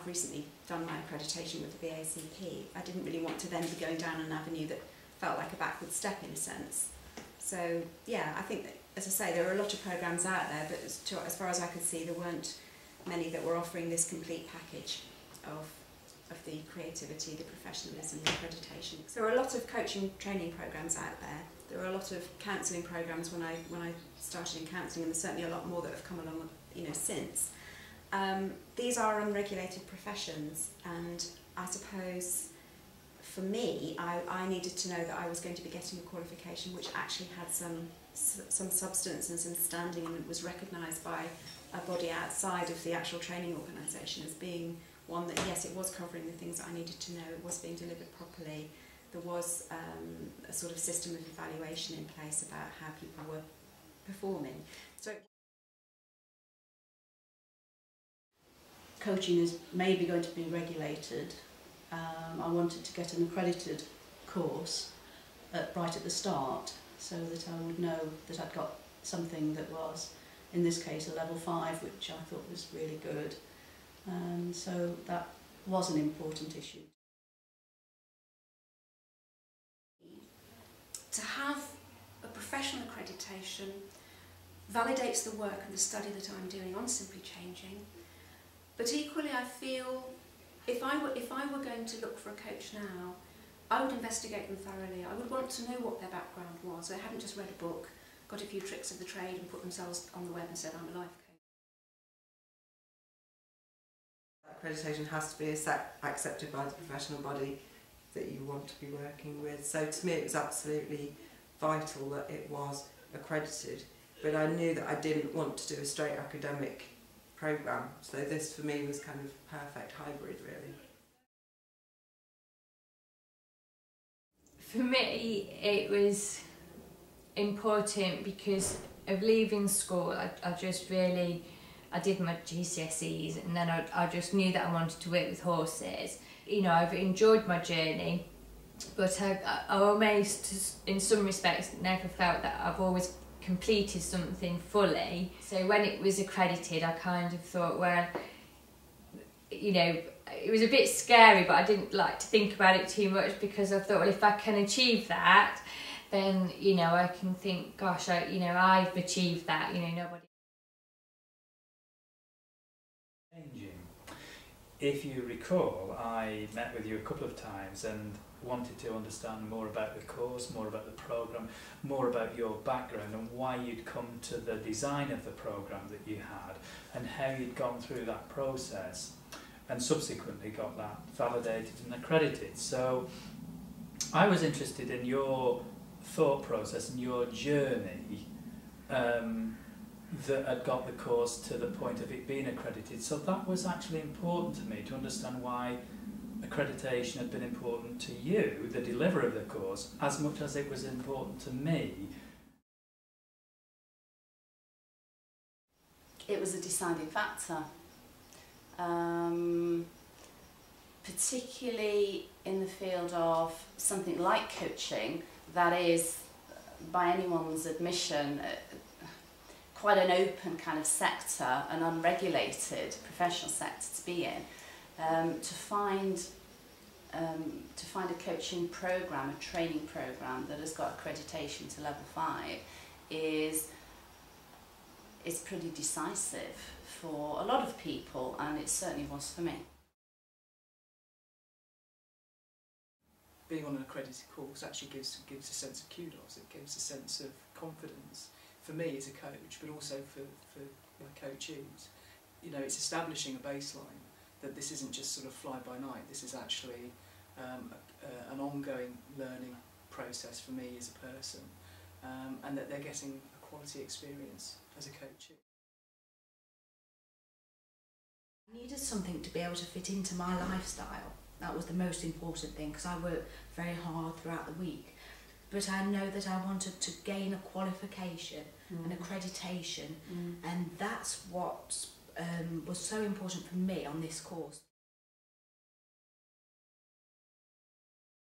I've recently done my accreditation with the BACP, I didn't really want to then be going down an avenue that felt like a backward step in a sense. So yeah, I think that, as I say, there are a lot of programmes out there, but as far as I could see, there weren't many that were offering this complete package of the creativity, the professionalism, the accreditation. So there are a lot of coaching training programmes out there. There are a lot of counselling programmes when I started in counselling, and there's certainly a lot more that have come along, since. These are unregulated professions, and I suppose for me, I needed to know that I was going to be getting a qualification which actually had some substance and some standing, and was recognised by a body outside of the actual training organisation as being one that, yes, it was covering the things that I needed to know, it was being delivered properly, there was a sort of system of evaluation in place about how people were performing. So coaching is maybe going to be regulated. I wanted to get an accredited course right at the start, so that I would know that I'd got something that was, in this case, a level 5, which I thought was really good. And so that was an important issue. To have a professional accreditation validates the work and the study that I'm doing on Simply Changing, but equally I feel if I were going to look for a coach now, I would investigate them thoroughly. I would want to know what their background was. They hadn't just read a book, got a few tricks of the trade and put themselves on the web and said, I'm a life coach. Accreditation has to be accepted by the professional body that you want to be working with. So to me it was absolutely vital that it was accredited, but I knew that I didn't want to do a straight academic programme, so this for me was kind of perfect hybrid really. For me it was important because of leaving school. I did my GCSEs, and then I just knew that I wanted to work with horses. I've enjoyed my journey, but I almost, in some respects, never felt that I've always completed something fully. So when it was accredited, I kind of thought, well, it was a bit scary, but I didn't like to think about it too much, because I thought, well, if I can achieve that, then, I can think, gosh, I've achieved that, nobody. If you recall, I met with you a couple of times and wanted to understand more about the course, more about the programme, more about your background and why you'd come to the design of the programme that you had and how you'd gone through that process and subsequently got that validated and accredited. So I was interested in your thought process and your journey that had got the course to the point of it being accredited. So that was actually important to me, to understand why accreditation had been important to you, the deliverer of the course, as much as it was important to me. It was a deciding factor, particularly in the field of something like coaching, that is, by anyone's admission, quite an open kind of sector, an unregulated professional sector to be in. To find a coaching programme, a training programme that has got accreditation to level 5 is pretty decisive for a lot of people, and it certainly was for me. Being on an accredited course actually gives a sense of kudos, it gives a sense of confidence. For me as a coach, but also for my coachees, it's establishing a baseline that this isn't just sort of fly by night. This is actually an ongoing learning process for me as a person, and that they're getting a quality experience as a coachee. I needed something to be able to fit into my lifestyle. That was the most important thing, because I work very hard throughout the week. But I know that I wanted to gain a qualification, an accreditation, and that's what was so important for me on this course.